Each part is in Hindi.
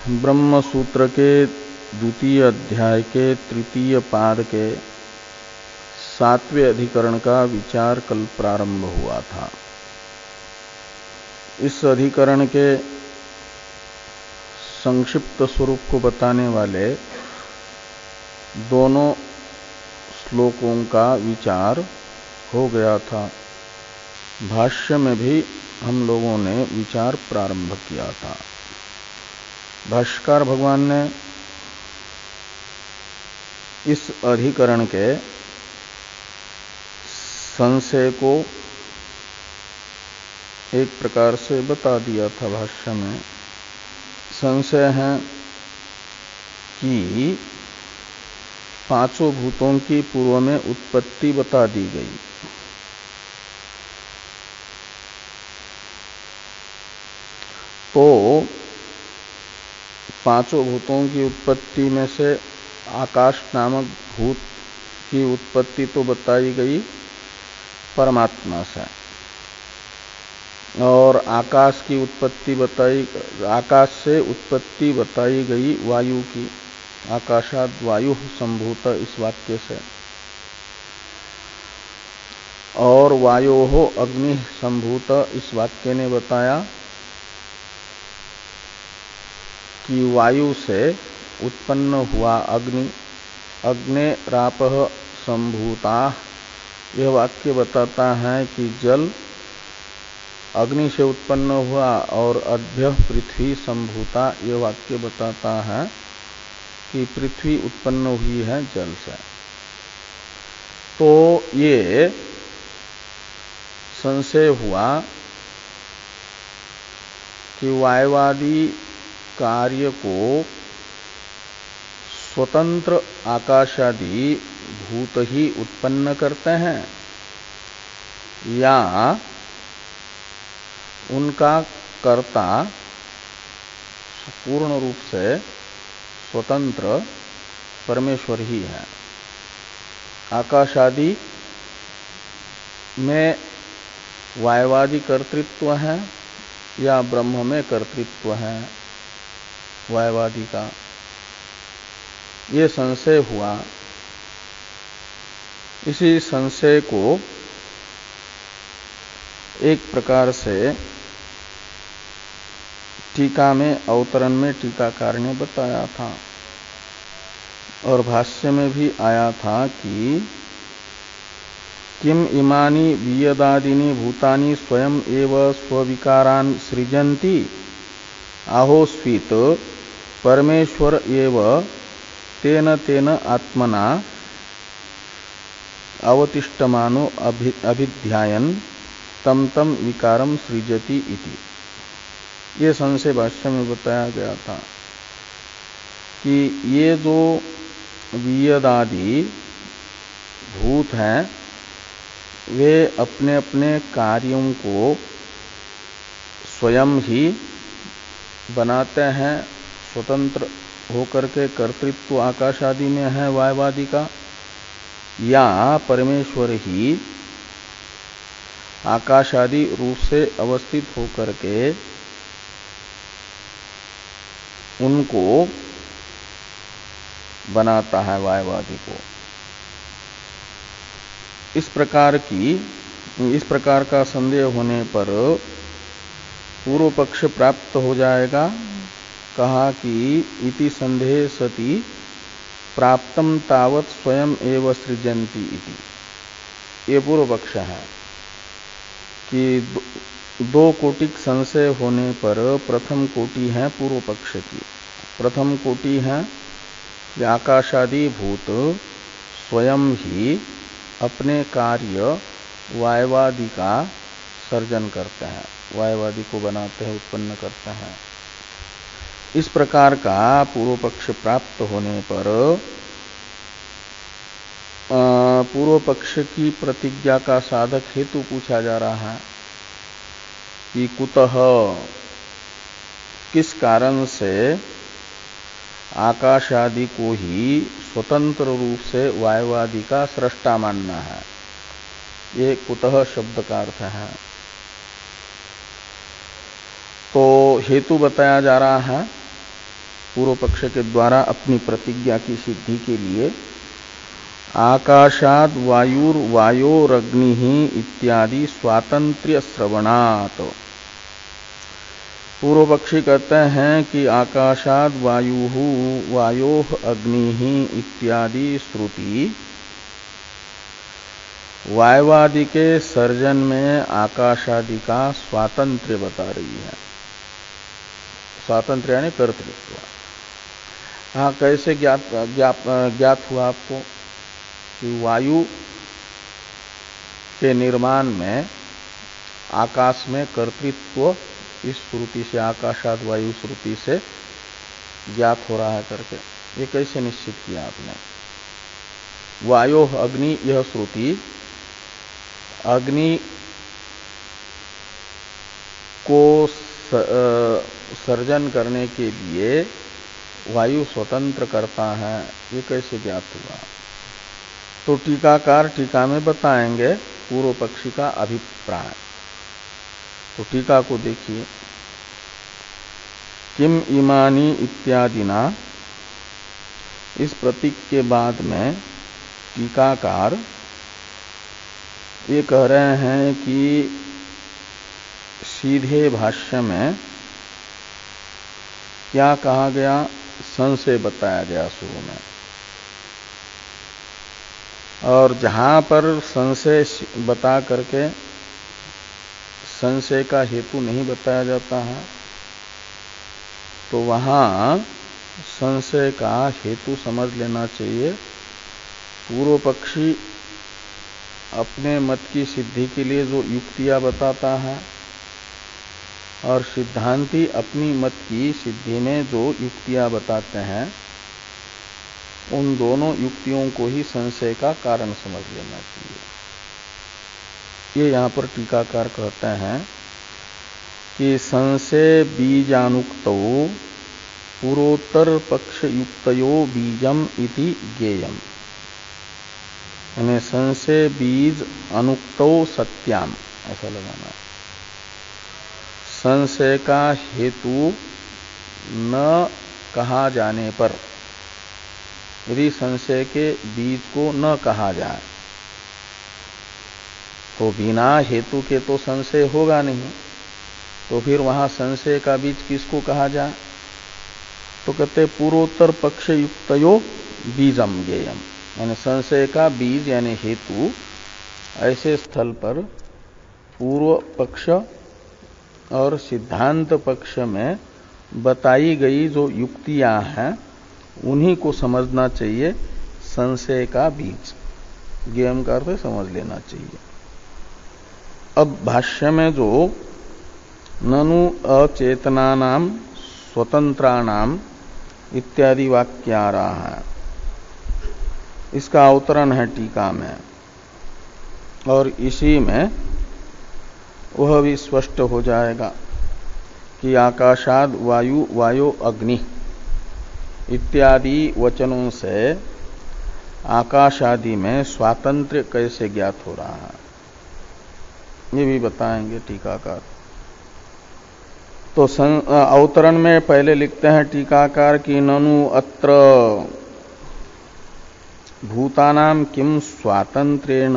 ब्रह्म सूत्र के द्वितीय अध्याय के तृतीय पाद के 7वें अधिकरण का विचार कल प्रारंभ हुआ था। इस अधिकरण के संक्षिप्त स्वरूप को बताने वाले दोनों श्लोकों का विचार हो गया था। भाष्य में भी हम लोगों ने विचार प्रारंभ किया था। भाष्यकार भगवान ने इस अधिकरण के संशय को एक प्रकार से बता दिया था। भाष्य में संशय है कि पांचों भूतों की पूर्व में उत्पत्ति बता दी गई। तो पांचों भूतों की उत्पत्ति में से आकाश नामक भूत की उत्पत्ति तो बताई गई परमात्मा से, और आकाश की उत्पत्ति बताई, आकाश से उत्पत्ति बताई गई वायु की, आकाशाद वायु संभूत इस वाक्य से, और वायोः अग्नि संभूत इस वाक्य ने बताया कि वायु से उत्पन्न हुआ अग्नि, अग्नेरापः संभूता, यह वाक्य बताता है कि जल अग्नि से उत्पन्न हुआ, और अद्य पृथ्वी संभूता, यह वाक्य बताता है कि पृथ्वी उत्पन्न हुई है जल से। तो ये संशय हुआ कि वायवादी कार्य को स्वतंत्र आकाशादि भूत ही उत्पन्न करते हैं, या उनका कर्ता पूर्ण रूप से स्वतंत्र परमेश्वर ही है। आकाशादि में वायवादी कर्तृत्व है या ब्रह्म में कर्तृत्व है वायवादी का, ये संशय हुआ। इसी संशय को एक प्रकार से टीका में, अवतरण में टीकाकार ने बताया था, और भाष्य में भी आया था कि किम इमानि वियदादिनी भूतानि स्वयं एव स्वविकारान् सृजन्ति आहोस्वित परमेश्वर एव तेन तेन आत्मना अवतिष्ठमानो अभिध्यायन् तम तम विकारम सृजति इति। ये संशय भाष्य में बताया गया था कि ये जो वियदादि भूत हैं वे अपने अपने कार्यों को स्वयं ही बनाते हैं, स्वतंत्र होकर के कर्तृत्व आकाश आदि में है वायवादी का, या परमेश्वर ही आकाश आदि रूप से अवस्थित होकर के उनको बनाता है वायवादी को। इस प्रकार का संदेह होने पर पूर्व पक्ष प्राप्त हो जाएगा। कहा कि इति संदेह सति प्राप्तम तावत स्वयं एव सृजन्ति इति। ये पूर्व पक्ष है कि दो कोटिक संशय होने पर प्रथम कोटि है पूर्व पक्ष की। प्रथम कोटि है कि आकाशादि भूत स्वयं ही अपने कार्य वायवादी का सर्जन करते हैं, वायवादी को बनाते हैं, उत्पन्न करते हैं। इस प्रकार का पूर्व पक्ष प्राप्त होने पर पूर्व पक्ष की प्रतिज्ञा का साधक हेतु पूछा जा रहा है कि कुतः, किस कारण से आकाश आदि को ही स्वतंत्र रूप से वायवादी का सृष्टा मानना है। ये कुतः शब्द का अर्थ है। तो हेतु बताया जा रहा है पूर्व पक्ष के द्वारा अपनी प्रतिज्ञा की सिद्धि के लिए आकाशाद वायुर्वायोरग्नि इत्यादि स्वातंत्र्य श्रवणात्। पूर्व पक्षी कहते हैं कि आकाशाद वायोः अग्नि इत्यादि श्रुति वायवादि के सर्जन में आकाशादि का स्वातंत्र्य बता रही है। स्वातंत्र्य यानी कर्तृत्व। हाँ, कैसे ज्ञात हुआ आपको कि वायु के निर्माण में आकाश में कर्तृत्व इस श्रुति से, आकाशाद वायु श्रुति से ज्ञात हो रहा है करके, ये कैसे निश्चित किया आपने? वायो अग्नि, यह श्रुति अग्नि को सर्जन करने के लिए वायु स्वतंत्र करता है, ये कैसे ज्ञात हुआ? तो टीकाकार टीका में बताएंगे पूर्व पक्षी का अभिप्राय। तो टीका को देखिए। किम इमानी इत्यादिना, इस प्रतीक के बाद में टीकाकार ये कह रहे हैं कि सीधे भाष्य में क्या कहा गया, संशय बताया गया शुरू में, और जहां पर संशय बता करके संशय का हेतु नहीं बताया जाता है तो वहां संशय का हेतु समझ लेना चाहिए। पूर्व पक्षी अपने मत की सिद्धि के लिए जो युक्तियां बताता है और सिद्धांती अपनी मत की सिद्धि में जो युक्तियां बताते हैं, उन दोनों युक्तियों को ही संशय का कारण समझ लेना चाहिए। ये यहाँ पर टीकाकार कहते हैं कि संशय बीजानुक्तो पूर्वोत्तर पक्ष युक्तयो बीजम इति ज्ञेयम, यानी संशय बीज अनुक्तो सत्याम, ऐसा लगाना है। संशय का हेतु न कहा जाने पर, यदि संशय के बीज को न कहा जाए तो बिना हेतु के तो संशय होगा नहीं, तो फिर वहां संशय का बीज किसको कहा जाए? तो कहते पूर्वोत्तर पक्ष युक्तयो बीजम ज्ञेयम, यानी संशय का बीज यानी हेतु ऐसे स्थल पर पूर्व पक्ष और सिद्धांत पक्ष में बताई गई जो युक्तियां हैं उन्हीं को समझना चाहिए। संशय का बीज ज्ञेयम का अर्थ समझ लेना चाहिए। अब भाष्य में जो ननु अचेतनानाम स्वतंत्राणाम इत्यादि वाक्य आ रहा है, इसका अवतरण है टीका में, और इसी में वह भी स्पष्ट हो जाएगा कि आकाशाद वायो अग्नि इत्यादि वचनों से आकाश आदि में स्वातंत्र्य कैसे ज्ञात हो रहा है, ये भी बताएंगे टीकाकार। तो अवतरण में पहले लिखते हैं टीकाकार कि ननु अत्र भूतानां किम स्वातंत्र्येण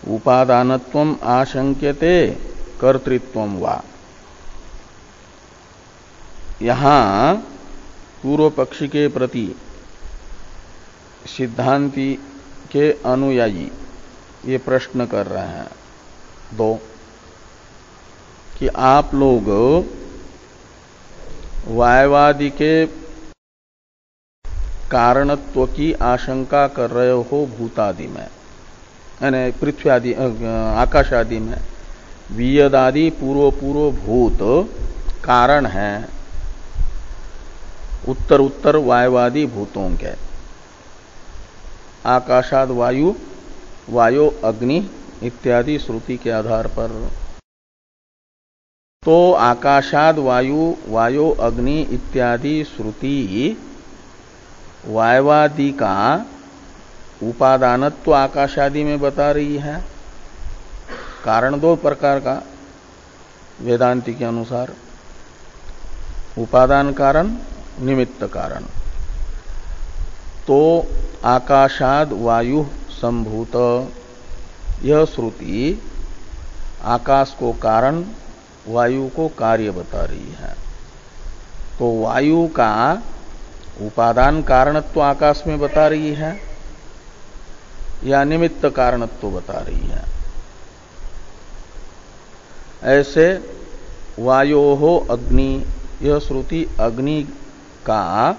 उपादानत्वम आशंक्यते कर्तृत्वम वा। यहां पूर्व पक्षी के प्रति सिद्धांती के अनुयायी ये प्रश्न कर रहे हैं दो, कि आप लोग वायवादि के कारणत्व की आशंका कर रहे हो भूतादि में, यानी पृथ्वी आदि आकाश आदि में। वियदादि पूर्व भूत कारण है उत्तर उत्तर वायवादि भूतों के। आकाशाद वायो अग्नि इत्यादि श्रुति के आधार पर। तो आकाशाद वायो अग्नि इत्यादि श्रुति वायवादि का उपादानत्व आकाशादि में बता रही है। कारण दो प्रकार का वेदांति के अनुसार, उपादान कारण निमित्त कारण। तो आकाशाद वायु संभूत, यह श्रुति आकाश को कारण, वायु को कार्य बता रही है। तो वायु का उपादान कारणत्व आकाश में बता रही है या निमित्त कारणत्व बता रही है। ऐसे वायोहो अग्नि, यह श्रुति अग्नि का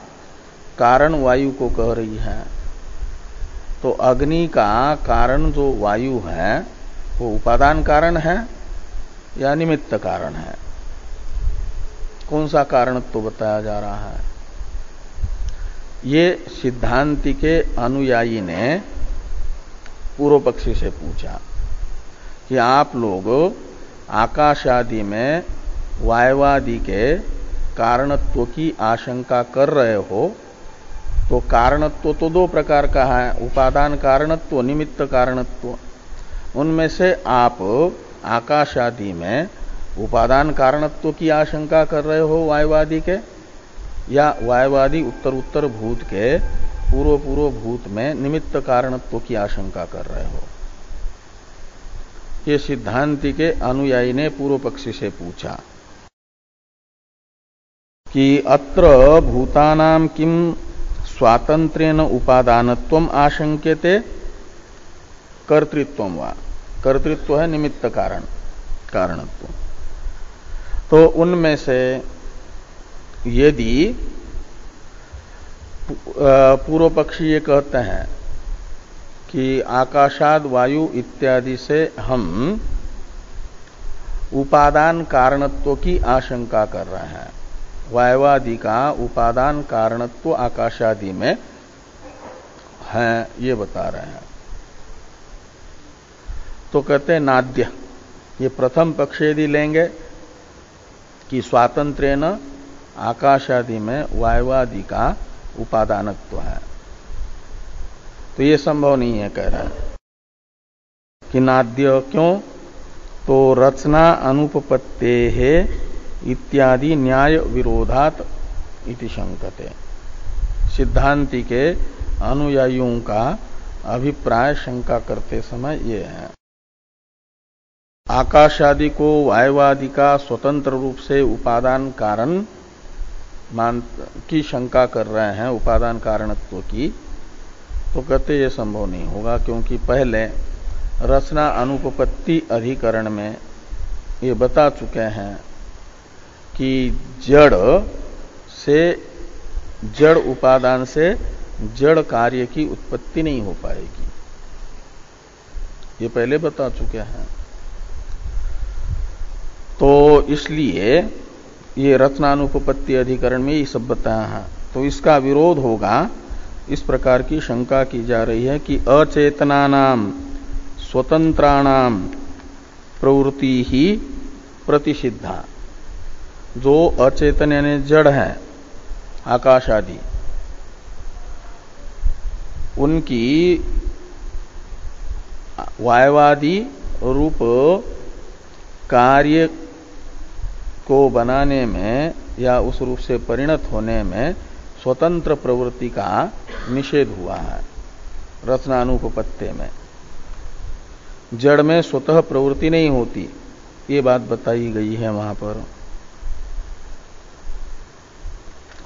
कारण वायु को कह रही है। तो अग्नि का कारण जो वायु है वो उपादान कारण है या निमित्त कारण है? कौन सा कारण तो बताया जा रहा है? ये सिद्धांति के अनुयायी ने पूर्व पक्षी से पूछा कि आप लोग आकाश आदि में वायवादि के कारणत्व की आशंका कर रहे हो, तो कारणत्व तो दो प्रकार का है, उपादान कारणत्व, निमित्त कारणत्व। उनमें से आप आकाश आदि में उपादान कारणत्व की आशंका कर रहे हो वायवादी के, या वायवादी उत्तर उत्तर भूत के पूर्व पूर्व भूत में निमित्त कारणत्व की आशंका कर रहे हो? ये सिद्धांति के अनुयायी ने पूर्व पक्षी से पूछा कि अत्र भूतानां किम स्वातंत्र्येन उपादानत्वम आशंक्यते कर्तृत्वम वा। कर्तृत्व है निमित्त कारण, कारणत्व। तो उनमें से यदि पूर्व पक्षी ये कहते हैं कि आकाशाद वायु इत्यादि से हम उपादान कारणत्व की आशंका कर रहे हैं, वायवादि का उपादान कारणत्व आकाशादि में है, ये बता रहे हैं। तो कहते हैं नाद्य, ये प्रथम पक्ष यदि लेंगे कि स्वातंत्र्येन आकाशादि में वायवादि का उपादानत्व है, तो ये संभव नहीं है, कह रहे हैं कि नाद्य। क्यों? तो रचना अनुपपत्ते है इत्यादि न्याय विरोधात इति शंकते। सिद्धांति के अनुयायियों का अभिप्राय शंका करते समय ये है। आकाशादि को वायवादि का स्वतंत्र रूप से उपादान कारण की शंका कर रहे हैं, उपादान कारणत्व की, तो कहते ये संभव नहीं होगा, क्योंकि पहले रचना अनुपपत्ति अधिकरण में ये बता चुके हैं कि जड़ से, जड़ उपादान से जड़ कार्य की उत्पत्ति नहीं हो पाएगी, ये पहले बता चुके हैं। तो इसलिए ये रचनानुपपत्ति अधिकरण में ये सब बताया है। तो इसका विरोध होगा, इस प्रकार की शंका की जा रही है कि अचेतनानाम स्वतंत्राणाम प्रवृत्ति ही प्रतिषिद्धा। जो अचेतन यानी जड़ है आकाश आदि, उनकी वायवादी रूप कार्य को बनाने में या उस रूप से परिणत होने में स्वतंत्र प्रवृत्ति का निषेध हुआ है रचनानुपपत्ति में। जड़ में स्वतः प्रवृत्ति नहीं होती, ये बात बताई गई है वहां पर।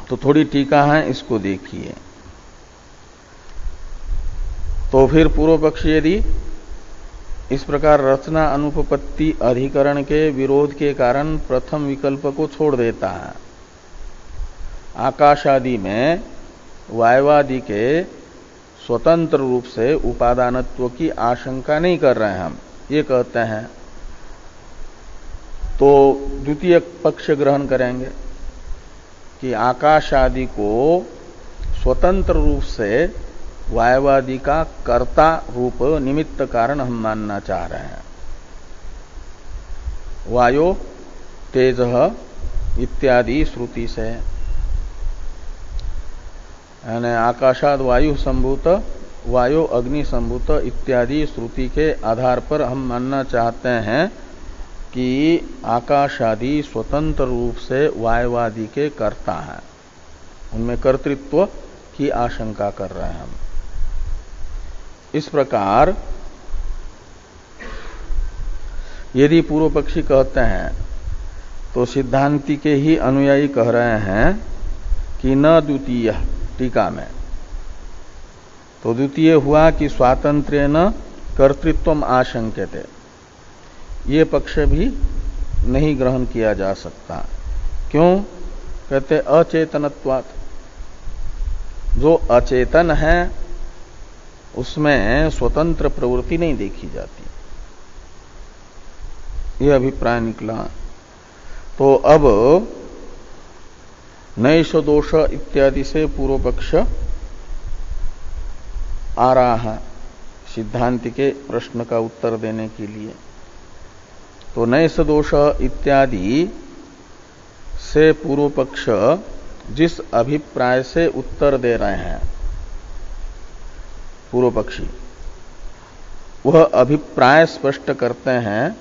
तो थोड़ी टीका है, इसको देखिए। तो फिर पूर्व पक्ष यदि इस प्रकार रचना अनुपपत्ति अधिकरण के विरोध के कारण प्रथम विकल्प को छोड़ देता है, आकाश आदि में वायवादि के स्वतंत्र रूप से उपादानत्व की आशंका नहीं कर रहे हैं हम, ये कहते हैं, तो द्वितीय पक्ष ग्रहण करेंगे कि आकाश आदि को स्वतंत्र रूप से वायवादि का कर्ता रूप निमित्त कारण हम मानना चाह रहे हैं। वायो तेज इत्यादि श्रुति से, यानी आकाशाद वायु संभूत, वायु अग्नि संभूत इत्यादि श्रुति के आधार पर हम मानना चाहते हैं कि आकाशादि स्वतंत्र रूप से वायवादि के कर्ता हैं। उनमें कर्तृत्व की आशंका कर रहे हैं हम। इस प्रकार यदि पूर्व पक्षी कहते हैं तो सिद्धांति के ही अनुयायी कह रहे हैं कि न द्वितीय, टीका में तो द्वितीय हुआ कि स्वातंत्र्येन कर्तृत्वम आशंक्यते, ये पक्ष भी नहीं ग्रहण किया जा सकता। क्यों? कहते अचेतनत्वात्, जो अचेतन है उसमें स्वतंत्र प्रवृत्ति नहीं देखी जाती, यह अभिप्राय निकला। तो अब नैष दोष इत्यादि से पूर्व पक्ष आ रहा है सिद्धांत के प्रश्न का उत्तर देने के लिए। तो नैष दोष इत्यादि से पूर्व पक्ष जिस अभिप्राय से उत्तर दे रहे हैं पूर्व पक्षी, वह अभिप्राय स्पष्ट करते हैं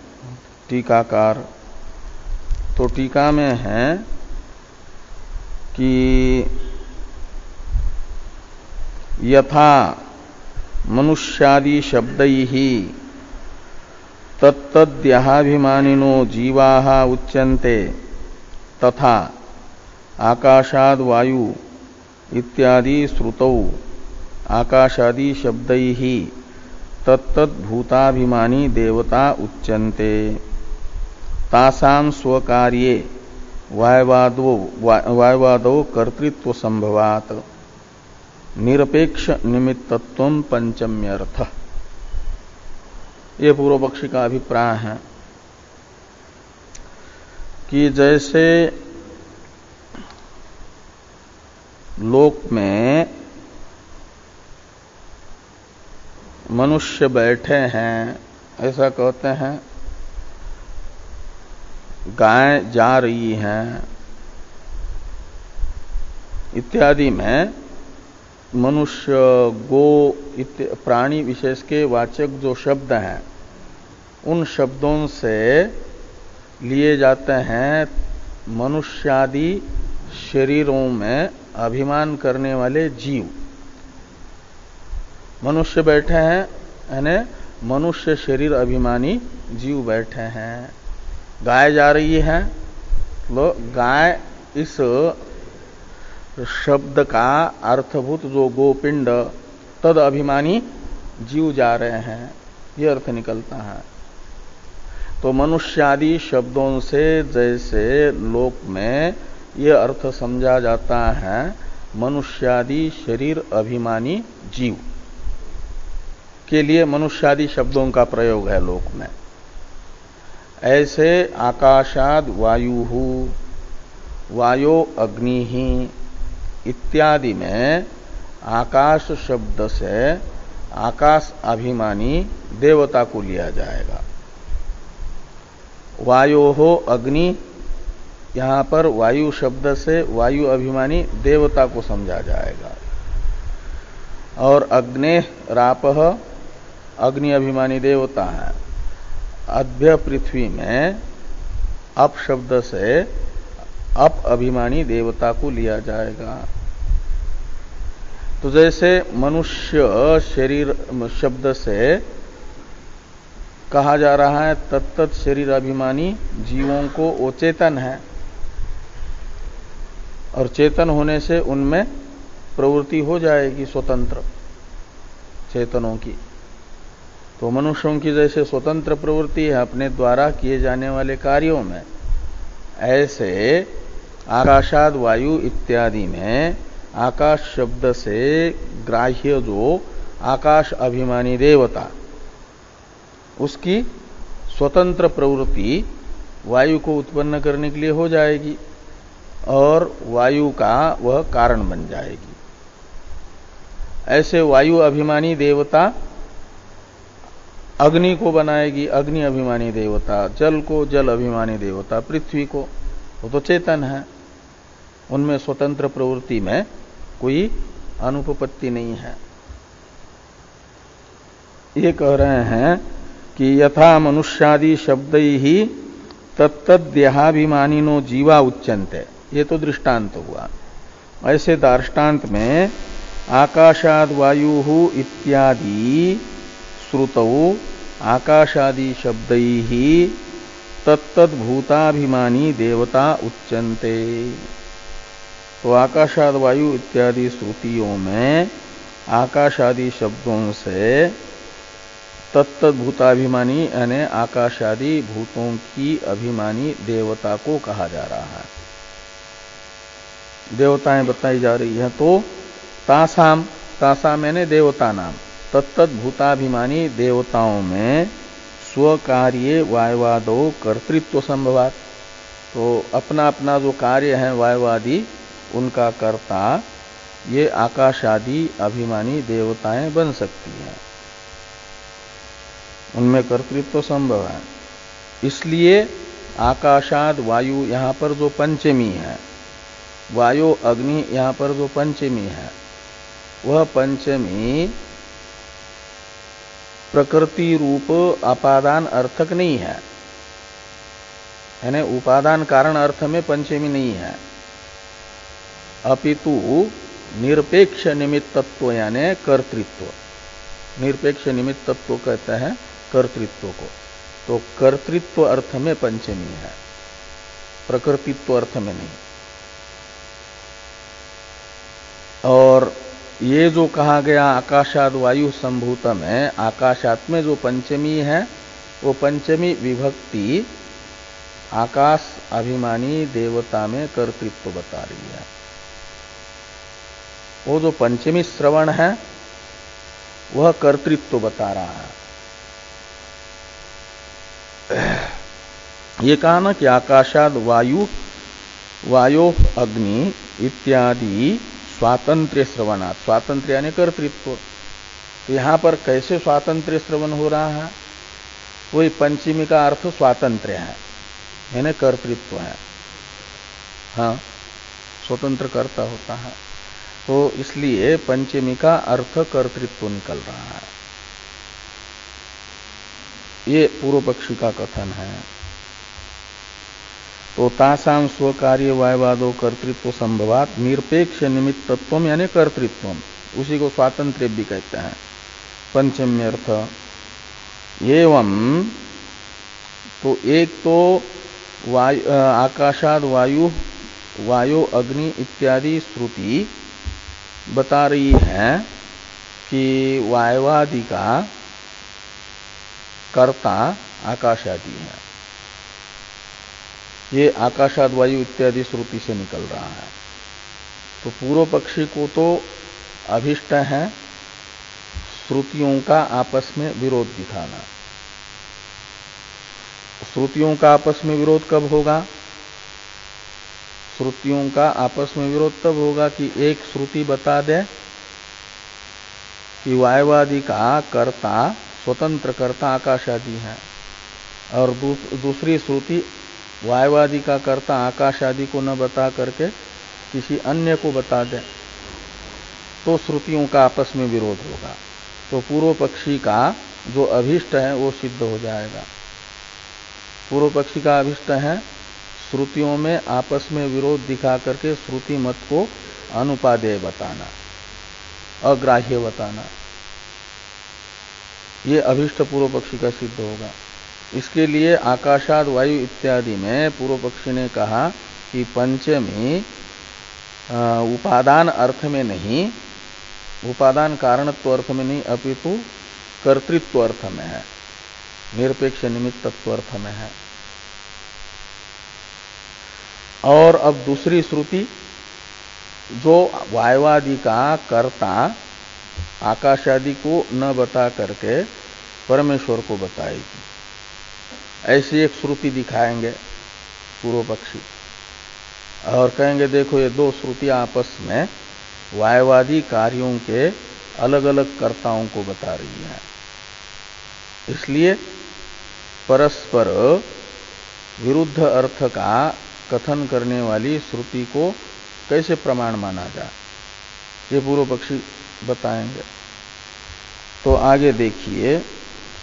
टीकाकार। तो टीका में है कि यथा मनुष्यादि शब्दैहि तत्तद्यहाभिमानिनो जीवाः उच्यन्ते तथा आकाशाद वायु इत्यादि श्रुतौ आकाशादि शब्दैहि तत्तद्भूताभिमानी देवता उच्यन्ते तासां स्वकार्ये वायवादो कर्तृत्व संभवात् निरपेक्ष निमित्तत्वं पंचम्यर्थ। ये पूर्व पक्षी का अभिप्राय है कि जैसे लोक में मनुष्य बैठे हैं, ऐसा कहते हैं, गाय जा रही हैं इत्यादि में मनुष्य, गो प्राणी विशेष के वाचक जो शब्द हैं उन शब्दों से लिए जाते हैं मनुष्यादि शरीरों में अभिमान करने वाले जीव। मनुष्य बैठे हैं यानी मनुष्य शरीर अभिमानी जीव बैठे हैं। गाय जा रही है तो गाय इस शब्द का अर्थभूत जो गोपिंड तद अभिमानी जीव जा रहे हैं, ये अर्थ निकलता है। तो मनुष्यादि शब्दों से जैसे लोक में ये अर्थ समझा जाता है मनुष्यादि शरीर अभिमानी जीव के लिए मनुष्यादि शब्दों का प्रयोग है लोक में, ऐसे आकाशाद वायु वायो अग्नि इत्यादि में आकाश शब्द से आकाश अभिमानी देवता को लिया जाएगा। वायो हो अग्नि, यहां पर वायु शब्द से वायु अभिमानी देवता को समझा जाएगा। और अग्ने रापह अग्नि अभिमानी देवता है। अभ्य पृथ्वी में अप शब्द से अप अभिमानी देवता को लिया जाएगा। तो जैसे मनुष्य शरीर शब्द से कहा जा रहा है तत्त शरीर अभिमानी जीवों को वो चेतन है और चेतन होने से उनमें प्रवृत्ति हो जाएगी स्वतंत्र चेतनों की। तो मनुष्यों की जैसे स्वतंत्र प्रवृत्ति है अपने द्वारा किए जाने वाले कार्यों में, ऐसे आकाशाद वायु इत्यादि में आकाश शब्द से ग्राह्य जो आकाश अभिमानी देवता, उसकी स्वतंत्र प्रवृत्ति वायु को उत्पन्न करने के लिए हो जाएगी और वायु का वह कारण बन जाएगी। ऐसे वायु अभिमानी देवता अग्नि को बनाएगी, अग्नि अभिमानी देवता जल को, जल अभिमानी देवता पृथ्वी को। वो तो चेतन है, उनमें स्वतंत्र प्रवृत्ति में कोई अनुपपत्ति नहीं है। ये कह रहे हैं कि यथा मनुष्यादि शब्दै ही तत्तद्देहाभिमानिनो जीवा उच्यन्ते, ये तो दृष्टांत हुआ। ऐसे दार्ष्टान्त में आकाशाद वायु इत्यादि श्रुतौ आकाशादि शब्दैः तत्तद्भूताभिमानी देवता उच्यन्ते। तो आकाशाद वायु इत्यादि श्रुतियों में आकाशादि शब्दों से तत्तद्भूताभिमानी यानी आकाशादि भूतों की अभिमानी देवता को कहा जा रहा है। देवताएं बताई जा रही हैं। तो तासाम, तासाम यानी देवता नाम, तत्तद्भूताभिमानी देवताओं में स्वकार्ये वायवादो कर्तृत्व संभवात। तो अपना अपना जो कार्य है वायवादी उनका कर्ता ये आकाशादि अभिमानी देवताएं बन सकती हैं, उनमें कर्तृत्व संभव है। इसलिए आकाशाद वायु यहां पर जो पंचमी है, वायु अग्नि यहां पर जो पंचमी है, वह पंचमी प्रकृति रूप अपादान अर्थक नहीं है, यानी उपादान कारण अर्थ में पंचमी नहीं है, अपितु निरपेक्ष निमित्तत्व यानी कर्तृत्व। निरपेक्ष निमित्तत्व कहते हैं कर्तृत्व को। तो कर्तृत्व अर्थ में पंचमी है, प्रकृतित्व अर्थ में नहीं। और ये जो कहा गया आकाशाद वायु संभूतम है, आकाशात में जो पंचमी है वो पंचमी विभक्ति आकाश अभिमानी देवता में कर्तृत्व बता रही है। वो जो पंचमी श्रवण है वह कर्तृत्व बता रहा है। ये कहा ना कि आकाशाद वायु वायो अग्नि इत्यादि स्वातंत्र्य श्रवणात्, स्वातंत्र्य यानी कर्तृत्व। तो यहां पर कैसे स्वातंत्र्य श्रवण हो रहा है? वही पंचमी का अर्थ स्वातंत्र्य है, यानी कर्तृत्व है। हाँ, स्वतंत्र कर्ता होता है। तो इसलिए पंचमी का अर्थ कर्तृत्व निकल रहा है। ये पूर्व पक्षी का कथन है। तो तासाम स्वकार्य वायवादो कर्तृत्व संभवात निरपेक्ष निमित्तत्व यानी कर्तृत्व, उसी को स्वातंत्र्य भी कहते हैं पंचम्य अर्थ। एवं तो एक तो आकाशाद वायु वायु अग्नि इत्यादि श्रुति बता रही है कि वायवादि का कर्ता आकाशादि है। ये आकाशाद वायु इत्यादि श्रुति से निकल रहा है। तो पूर्व पक्षी को तो अभिष्ट है श्रुतियों का आपस में विरोध दिखाना। श्रुतियों का आपस में विरोध कब होगा? श्रुतियों का आपस में विरोध तब होगा कि एक श्रुति बता दे कि वायवादि का कर्ता स्वतंत्र कर्ता आकाशादि है, और दूसरी श्रुति वायवादि का कर्ता आकाशादि को न बता करके किसी अन्य को बता दे, तो श्रुतियों का आपस में विरोध होगा। तो पूर्व पक्षी का जो अभिष्ट है वो सिद्ध हो जाएगा। पूर्व पक्षी का अभिष्ट है श्रुतियों में आपस में विरोध दिखा करके श्रुति मत को अनुपादेय बताना, अग्राह्य बताना। ये अभिष्ट पूर्व पक्षी का सिद्ध होगा। इसके लिए आकाशाद वायु इत्यादि में पूर्व पक्षी ने कहा कि पंचमी उपादान अर्थ में नहीं, उपादान कारणत्व अर्थ में नहीं, अपितु कर्तृत्व अर्थ में है, निरपेक्ष निमित्तत्व अर्थ में है। और अब दूसरी श्रुति जो वायवादि का कर्ता आकाशादि को न बता करके परमेश्वर को बताएगी, ऐसी एक श्रुति दिखाएंगे पूर्व पक्षी, और कहेंगे देखो ये दो श्रुतियां आपस में वायवादी कार्यों के अलग अलग कर्ताओं को बता रही हैं। इसलिए परस्पर विरुद्ध अर्थ का कथन करने वाली श्रुति को कैसे प्रमाण माना जाए, ये पूर्व पक्षी बताएंगे। तो आगे देखिए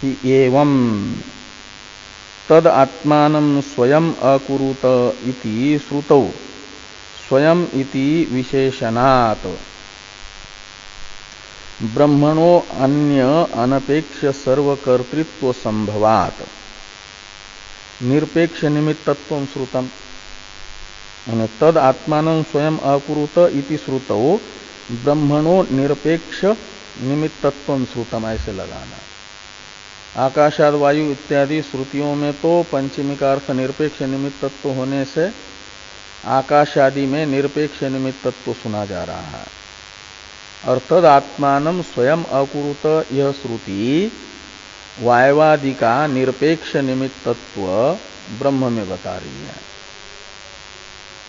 कि एवं तद आत्मानं स्वयं अकुरुत इति श्रुतौ स्वयं इति विशेषणात् ब्रह्मणो अन्य अनपेक्ष सर्वकर्तृत्व संभवात् निरपेक्ष निमित्तत्वं श्रुतम तद आत्मानं स्वयं अकुरुत इति श्रुतौ ब्रह्मणो निरपेक्ष निमित्तत्वं श्रुतम ऐसे लगाना। आकाशाद वायु इत्यादि श्रुतियों में तो पंचमी का अर्थ निरपेक्ष निमित्तत्व होने से आकाश आदि में निरपेक्ष निमित्तत्व सुना जा रहा है और तद आत्मानं स्वयं अकुरुत यह श्रुति वायवादि का निरपेक्ष निमित्तत्व ब्रह्म में बता रही है।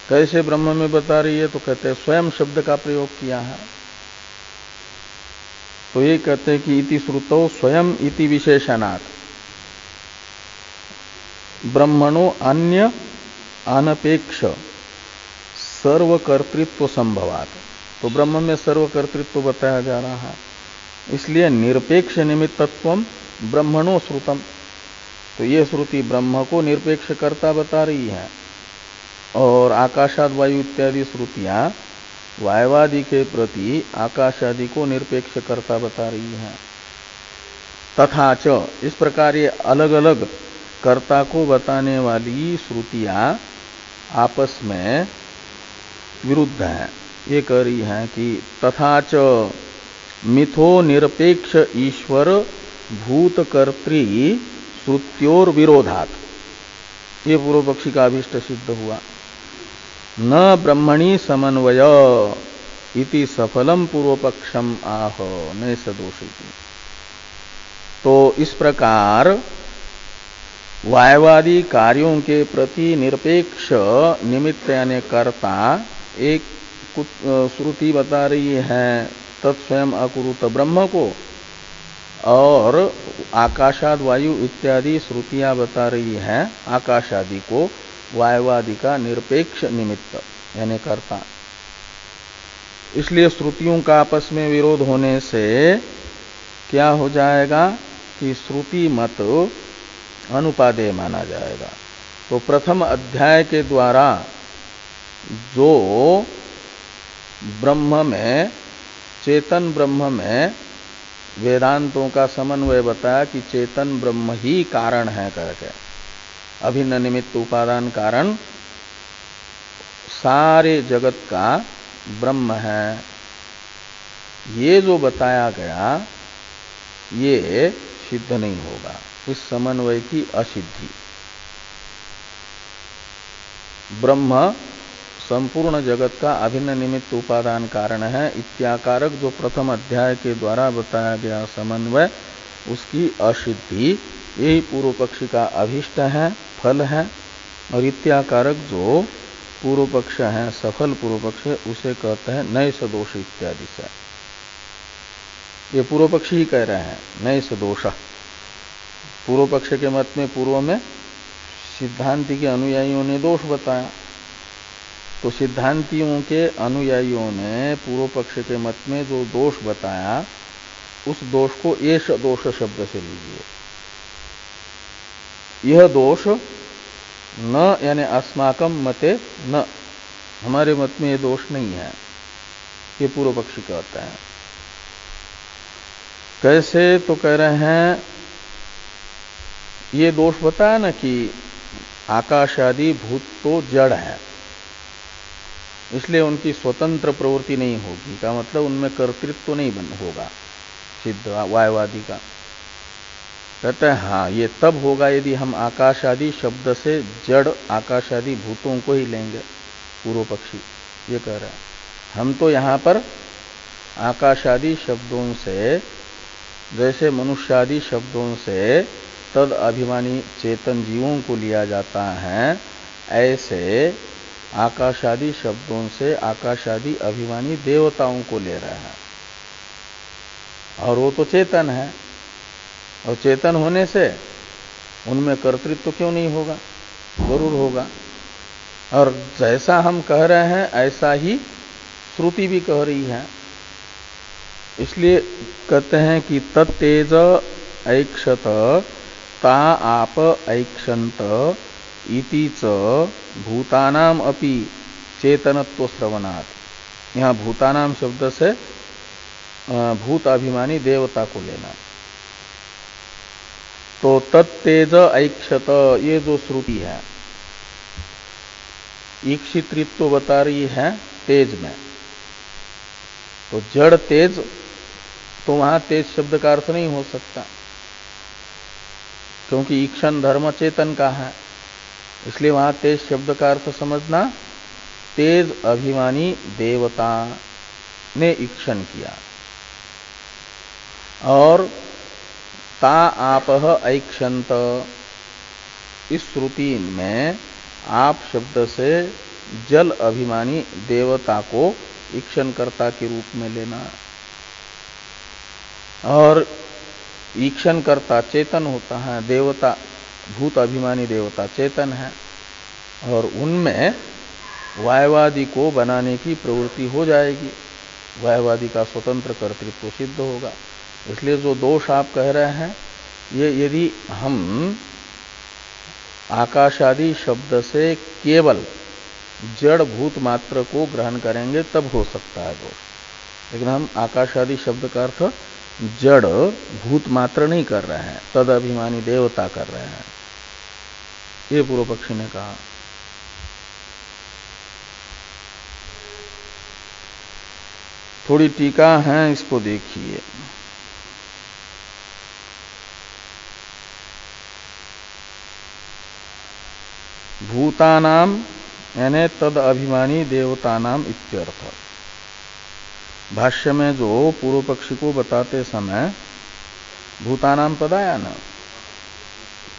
कैसे ब्रह्म में बता रही है? तो कहते हैं स्वयं शब्द का प्रयोग किया है। तो ये कहते हैं कि इति श्रुतौ स्वयं इति विशेषणात् ब्रह्मणो अन्य अनपेक्ष सर्वकर्तृत्व संभवात्। तो ब्रह्म में सर्वकर्तृत्व बताया जा रहा है, इसलिए निरपेक्ष निमित्तत्वम ब्रह्मणो श्रुतम। तो ये श्रुति ब्रह्म को निरपेक्ष कर्ता बता रही है और आकाशाद वायु इत्यादि श्रुतियां वायवादि के प्रति आकाश आदि को निरपेक्ष कर्ता बता रही है। तथा च इस प्रकार ये अलग अलग कर्ता को बताने वाली श्रुतियां आपस में विरुद्ध हैं। ये कह रही है कि तथा च मिथो निरपेक्ष ईश्वर भूतकर्त्री श्रुत्योर विरोधात्। ये पूर्व पक्षी का अभीष्ट सिद्ध हुआ। न ब्रह्मणि समन्वय इति सफलम पूर्व पक्षम आह न सदोषिति। तो इस प्रकार वायवादी कार्यों के प्रति निरपेक्ष निमित्त यानी कर्ता एक श्रुति बता रही है तत्स्वयं अकुरुत ब्रह्म को, और आकाशाद वायु इत्यादि श्रुतियां बता रही हैं आकाशादि को वायवादि का निरपेक्ष निमित्त यानी कर्ता। इसलिए श्रुतियों का आपस में विरोध होने से क्या हो जाएगा कि श्रुति मत अनुपादेय माना जाएगा। तो प्रथम अध्याय के द्वारा जो ब्रह्म में चेतन ब्रह्म में वेदांतों का समन्वय बताया कि चेतन ब्रह्म ही कारण है करके, अभिन्न निमित्त उपादान कारण सारे जगत का ब्रह्म है, ये जो बताया गया ये सिद्ध नहीं होगा, इस समन्वय की असिद्धि। ब्रह्म संपूर्ण जगत का अभिन्न निमित्त उपादान कारण है इत्याकारक जो प्रथम अध्याय के द्वारा बताया गया समन्वय, उसकी असिद्धि यही पूर्व पक्षी का अभिष्ट है, फल है। और इत्याकारक जो पूर्व पक्ष है, सफल पूर्व पक्ष, उसे कहते हैं नए सदोष इत्यादि से। ये पूर्व पक्षी ही कह रहे हैं नए सदोष। पूर्व पक्ष के मत में पूर्व में सिद्धांति के अनुयायियों ने दोष बताया, तो सिद्धांतियों के अनुयायियों ने पूर्व पक्ष के मत में जो दोष बताया उस दोष को एष दोष शब्द से लीजिए। यह दोष न यानी अस्माकम मते न, हमारे मत में यह दोष नहीं है, ये पूर्व पक्षी कहते हैं। कैसे? तो कह रहे हैं ये दोष बताया ना कि आकाश आदि भूत तो जड़ है, इसलिए उनकी स्वतंत्र प्रवृत्ति नहीं होगी, का मतलब उनमें कर्तृत्व तो नहीं होगा सिद्ध वायवादी का। कहते हैं हाँ ये तब होगा यदि हम आकाश आदि शब्द से जड़ आकाश आदि भूतों को ही लेंगे। पूर्व पक्षी ये कह रहे हैं हम तो यहां पर आकाश आदि शब्दों से, जैसे मनुष्य आदि शब्दों से तद अभिमानी चेतन जीवों को लिया जाता है, ऐसे आकाशादि शब्दों से आकाशादि अभिमानी देवताओं को ले रहे हैं। और वो तो चेतन है, और चेतन होने से उनमें कर्तृत्व क्यों नहीं होगा? जरूर होगा। और जैसा हम कह रहे हैं ऐसा ही श्रुति भी कह रही है। इसलिए कहते हैं कि तत्तेज ऐक्षत ता आप ऐक्षंत इति च भूतानाम अपि चेतनत्व श्रवणात्। यहाँ भूतानाम शब्द से भूत अभिमानी देवता को लेना। तो तत्तेज ऐक्षत, ये जो श्रुति है ईक्षित्रित्व बता रही है तेज में। तो जड़ तेज, तो वहां तेज शब्द का अर्थ नहीं हो सकता, क्योंकि ईक्षण धर्म चेतन का है। इसलिए वहां तेज शब्द का अर्थ समझना तेज अभिमानी देवता ने ईक्षण किया। और ता आपह ऐक्षंत, इस श्रुति में आप शब्द से जल अभिमानी देवता को ईक्षणकर्ता के रूप में लेना। और ईक्षणकर्ता चेतन होता है, देवता भूत अभिमानी देवता चेतन है, और उनमें वायवादी को बनाने की प्रवृत्ति हो जाएगी, वायवादी का स्वतंत्र कर्तृत्व सिद्ध होगा। इसलिए जो दोष आप कह रहे हैं, ये यदि हम आकाशादि शब्द से केवल जड़ भूत मात्र को ग्रहण करेंगे तब हो सकता है दोष। लेकिन हम आकाशादि शब्द का अर्थ जड़ भूत मात्र नहीं कर रहे हैं, तद अभिमानी देवता कर रहे हैं, ये पूर्व पक्षी ने कहा। थोड़ी टीका है, इसको देखिए। भूतानाम यानी तद अभिमानी देवतानाम इत्यर्थ। भाष्य में जो पूर्व पक्षी को बताते समय भूतानाम पद आया ना,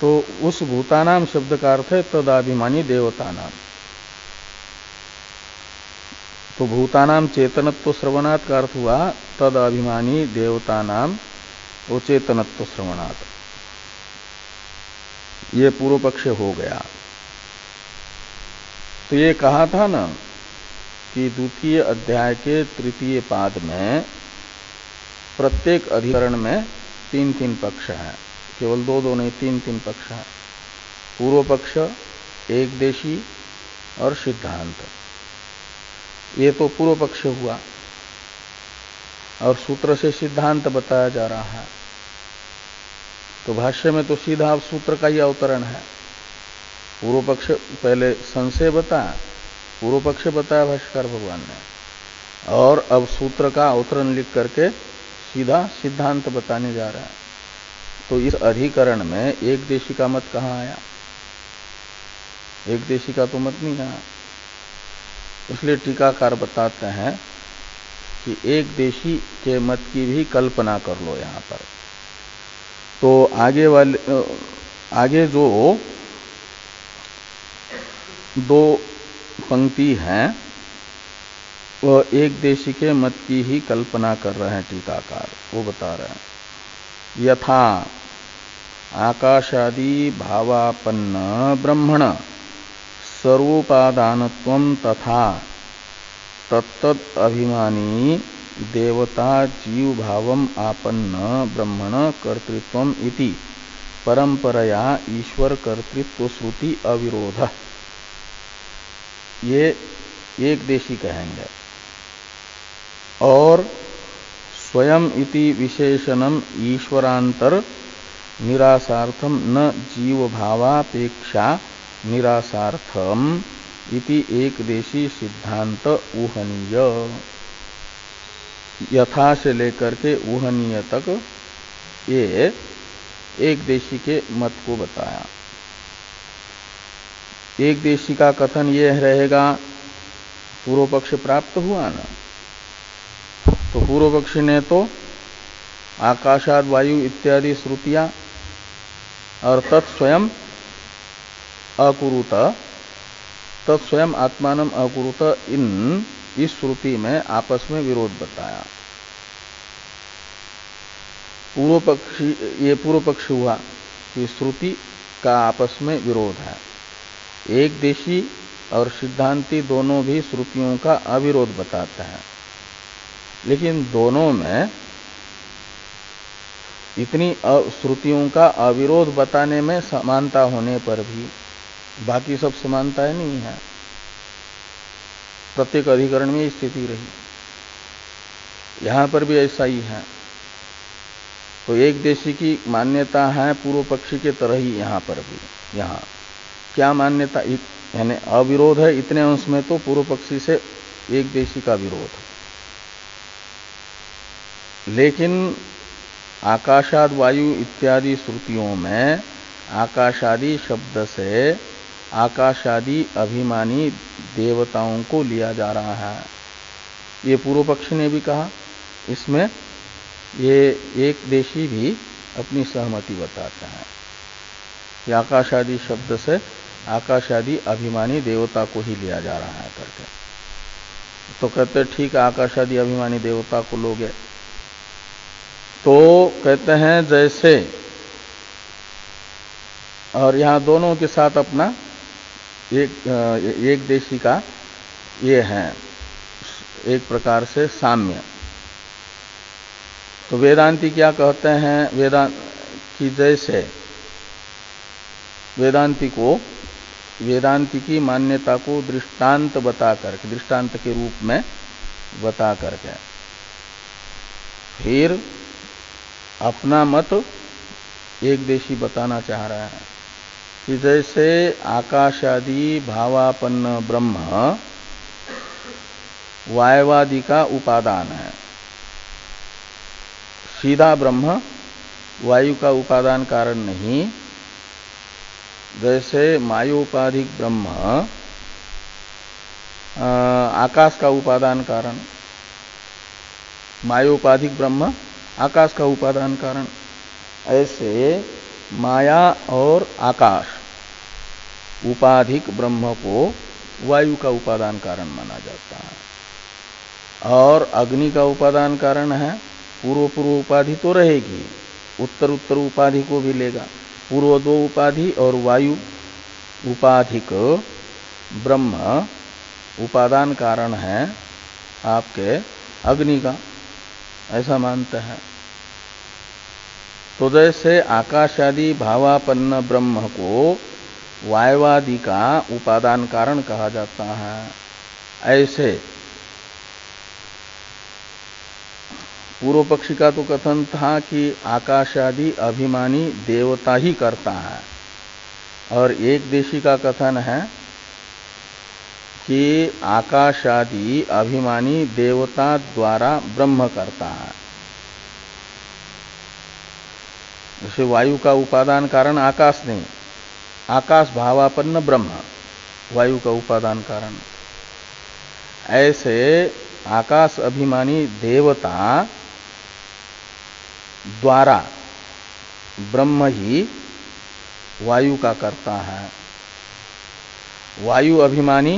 तो उस भूतानाम शब्द का अर्थ है तदाभिमानी देवतानाम। तो भूतानाम चेतनत्व श्रवणात् का अर्थ हुआ तदाभिमानी देवतानाम वो चेतनत्व श्रवणात्। ये पूर्व पक्ष हो गया। तो ये कहा था ना कि द्वितीय अध्याय के तृतीय पाद में प्रत्येक अधिकरण में 3-3 पक्ष हैं, केवल 2-2 नहीं, 3-3 पक्ष हैं। पूर्व पक्ष, एकदेशी और सिद्धांत। ये तो पूर्व पक्ष हुआ, और सूत्र से सिद्धांत बताया जा रहा है। तो भाष्य में तो सीधा सूत्र का ही अवतरण है। पूर्व पक्ष पहले संशय बताया, पूर्व पक्ष बताया भाष्यकार भगवान ने, और अब सूत्र का अवतरण लिख करके सीधा सिद्धांत बताने जा रहा है। तो इस अधिकरण में एक देशी का मत कहाँ आया? एक देशी का तो मत नहीं आया। इसलिए टीकाकार बताते हैं कि एक देशी के मत की भी कल्पना कर लो यहां पर। तो आगे जो 2 पंक्ति हैं वह एक देशी के मत की ही कल्पना कर रहे हैं टीकाकार। वो बता रहे हैं यथा आकाशादि भावापन्न ब्रह्मण सर्वोपादानत्वं तथा तत्तद अभिमानी देवता जीव भावम आपन्न ब्रह्मण कर्तृत्वम इति परंपरया ईश्वर कर्तृत्व श्रुति अविरोध। ये एक देशी कहेंगे। और स्वयं इति विशेषणम ईश्वरांतर निरासार्थम न जीव भावापेक्षा निरासार्थम इति एक देशी सिद्धांत ऊहनीय। यथा से लेकर के ऊहनीय तक ये एक देशी के मत को बताया। एक देशी का कथन ये रहेगा, पूर्व पक्ष प्राप्त हुआ ना, तो पूर्व पक्षी ने तो आकाशाद वायु इत्यादि श्रुतियां और तत्स्वयं अकुरुत, तत्स्वयं आत्मानम अकुरुत, इस श्रुति में आपस में विरोध बताया। ये पूर्व पक्ष हुआ कि श्रुति का आपस में विरोध है। एक देशी और सिद्धांती दोनों भी श्रुतियों का अविरोध बताते हैं, लेकिन दोनों में इतनी श्रुतियों का अविरोध बताने में समानता होने पर भी बाकी सब समानताएं नहीं है। प्रत्येक अधिकरण में स्थिति रही। यहां पर भी ऐसा ही है। तो एक देशी की मान्यता है पूर्व पक्षी के तरह ही यहां पर भी। यहां क्या मान्यता, यानी अविरोध है इतने अंश में, तो पूर्व पक्षी से एक देशी का विरोध। लेकिन आकाशाद वायु इत्यादि श्रुतियों में आकाशादि शब्द से आकाशादि अभिमानी देवताओं को लिया जा रहा है। ये पूर्व पक्षी ने भी कहा। इसमें ये एक देशी भी अपनी सहमति बताते हैं कि आकाशादि शब्द से आकाशादि अभिमानी देवता को ही लिया जा रहा है करके। तो कहते ठीक है, आकाशादि अभिमानी देवता को लोगे। तो कहते हैं जैसे, और यहां दोनों के साथ अपना एक देशी का ये है एक प्रकार से साम्य। तो वेदांती क्या कहते हैं, वेदांत की जैसे वेदांती की मान्यता को दृष्टांत बता करके, दृष्टांत के रूप में बता करके फिर अपना मत एक देशी बताना चाह रहा है कि जैसे आकाशादि भावापन्न ब्रह्म वायवादि का उपादान है, सीधा ब्रह्म वायु का उपादान कारण नहीं, जैसे मायोपाधिक ब्रह्म आकाश का उपादान कारण, मायोपाधिक ब्रह्म आकाश का उपादान कारण, ऐसे माया और आकाश उपाधिक ब्रह्म को वायु का उपादान कारण माना जाता है। और अग्नि का उपादान कारण है, पूर्व उपाधि तो रहेगी, उत्तर उपाधि को भी लेगा। पूर्व दो उपाधि और वायु उपाधिक ब्रह्म उपादान कारण है आपके अग्नि का, ऐसा मानते हैं। तो जैसे आकाशादि भावापन्न ब्रह्म को वायवादि का उपादान कारण कहा जाता है, ऐसे पूर्व पक्षी का तो कथन था कि आकाशादि अभिमानी देवता ही करता है, और एक देशी का कथन है कि आकाशादि अभिमानी देवता द्वारा ब्रह्म करता है। जैसे वायु का उपादान कारण आकाश नहीं, आकाश भावापन्न ब्रह्म वायु का उपादान कारण, ऐसे आकाश अभिमानी देवता द्वारा ब्रह्म ही वायु का करता है। वायु अभिमानी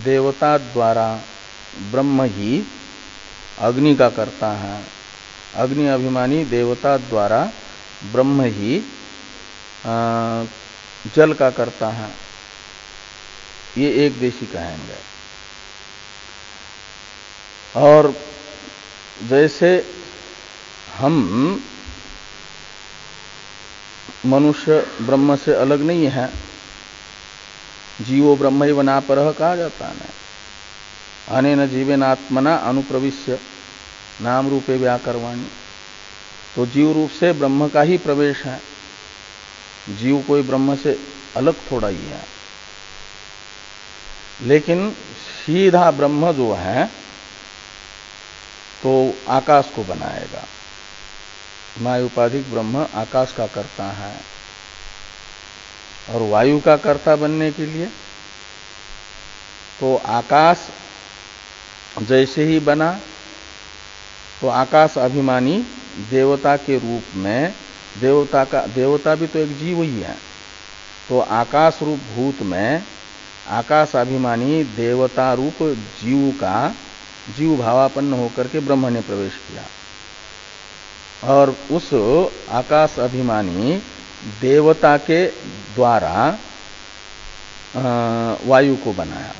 देवता द्वारा ब्रह्म ही अग्नि का करता है। अग्नि अभिमानी देवता द्वारा ब्रह्म ही जल का करता है। ये एक देशी कहेंगे। और जैसे हम मनुष्य ब्रह्म से अलग नहीं है, जीवो ब्रह्मैव नापरः कहा जाता है। अनेन जीवेनात्मना अनुप्रविश्य नाम रूपे व्याकरवाणी। तो जीव रूप से ब्रह्म का ही प्रवेश है, जीव कोई ब्रह्म से अलग थोड़ा ही है। लेकिन सीधा ब्रह्म जो है तो आकाश को बनाएगा। मायोपाधिक ब्रह्म आकाश का करता है, और वायु का कर्ता बनने के लिए तो आकाश जैसे ही बना तो आकाश अभिमानी देवता के रूप में, देवता भी तो एक जीव ही है, तो आकाश रूप भूत में आकाश अभिमानी देवता रूप जीव का जीव भावापन्न होकर के ब्रह्म ने प्रवेश किया, और उस आकाश अभिमानी देवता के द्वारा वायु को बनाया।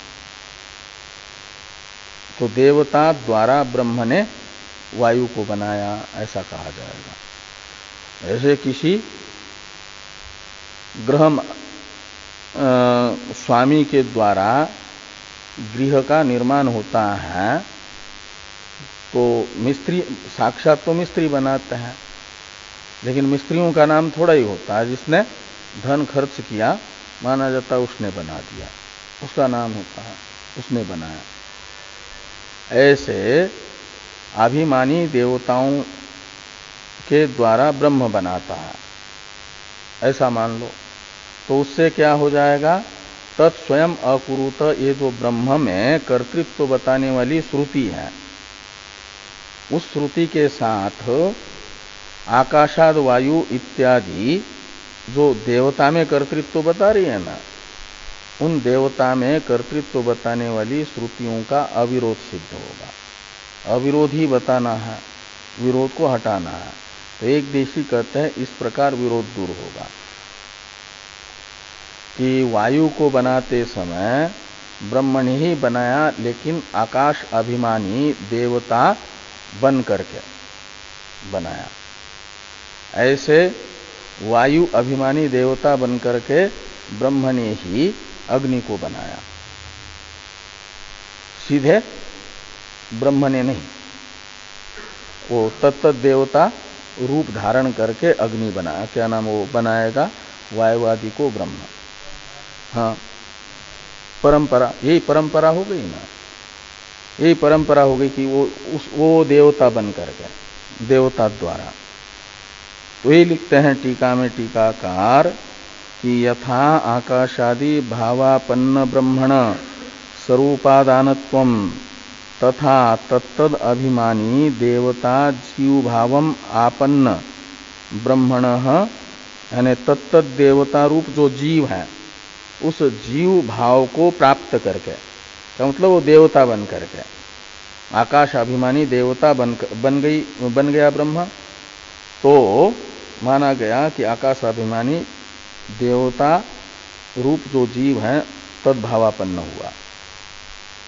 तो देवता द्वारा ब्रह्म ने वायु को बनाया, ऐसा कहा जाएगा। ऐसे किसी ग्रह स्वामी के द्वारा गृह का निर्माण होता है तो मिस्त्री, साक्षात तो मिस्त्री बनाते हैं, लेकिन मिस्त्रियों का नाम थोड़ा ही होता है। जिसने धन खर्च किया माना जाता है उसने बना दिया, उसका नाम होता है उसने बनाया। ऐसे अभिमानी देवताओं के द्वारा ब्रह्म बनाता है, ऐसा मान लो। तो उससे क्या हो जाएगा, तत्स्वयं अकुरुत, ये जो ब्रह्म में कर्तृत्व बताने वाली श्रुति है, उस श्रुति के साथ आकाशाद वायु इत्यादि जो देवता में कर्तृत्व बता रही है ना, उन देवता में कर्तृत्व बताने वाली श्रुतियों का अविरोध सिद्ध होगा। अविरोध ही बताना है, विरोध को हटाना है। तो एक देशी कहते हैं इस प्रकार विरोध दूर होगा कि वायु को बनाते समय ब्रह्म ने ही बनाया, लेकिन आकाश अभिमानी देवता बन करके बनाया। ऐसे वायु अभिमानी देवता बन करके ब्रह्म ने ही अग्नि को बनाया, सीधे ब्रह्म ने नहीं। वो तत्त देवता रूप धारण करके अग्नि बनाया, क्या नाम वो बनाएगा, वायुवादी को ब्रह्म। हाँ, परंपरा, यही परंपरा हो गई ना, यही परंपरा हो गई कि वो देवता बन करके, देवता द्वारा। तो ये लिखते हैं टीका में टीकाकार कि यथा आकाशादि भावापन्न ब्रह्मण स्वरूपादानत्वम तथा तत्तद अभिमानी देवता जीव भावम आपन्न ब्रह्मण, यानी तत्तद देवता रूप जो जीव है उस जीव भाव को प्राप्त करके, तो मतलब वो देवता बन करके, आकाश अभिमानी देवता बन गया ब्रह्म। तो माना गया कि आकाश अभिमानी देवता रूप जो जीव है तद्भावापन्न हुआ,